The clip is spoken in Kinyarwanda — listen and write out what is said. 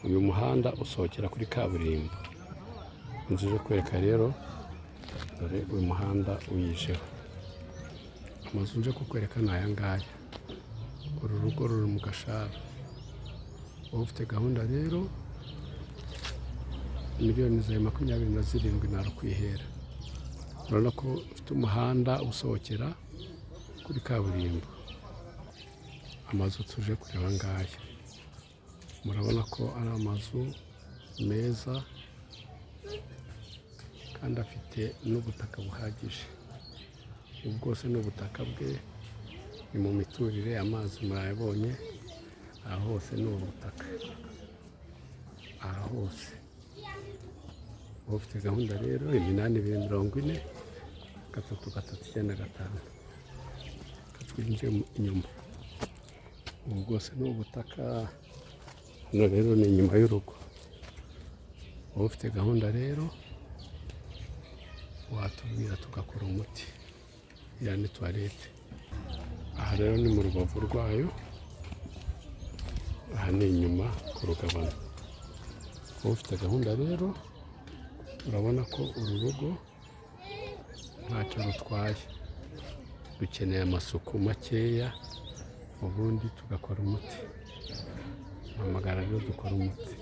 uyu muhanda usohokera kuri kaburimbo. Inzu uje kwereka rero, dore uyu muhanda uyijeho. Amazu nje kukwereka ni aya ngaya. Uru rugo ruri mu Gashara. Wowe ufite gahunda rero, miliyoni zawe 27 narukwihera. Urabona ko ufite umuhanda usohokera kuri kaburimbo. Amazu tuje kureba ngaya. Murabona ko ari amazu meza kandi afite n'ubutaka buhagije. Ubu bwose n'ubutaka bwe ni mu miturire, amazi murayabonye, aha hose ni ubutaka, aha hose. Ufite gahunda rero 8240 339 katwinjiye inyuma. Ubu bwose ni ubutaka, hano rero ni inyuma y'urugo. Ufite gahunda rero watubwira tugakora umuti. Iriya ni toilette. Aha rero ni mu rubavu rwayo, aha ni inyuma ku rugabano. Ufite gahunda rero, urabona ko uru rugo ntacyo rutwaye. Dukeneye amasuku makeya, ubundi tugakora umuti. Hamagara rero dukora umuti.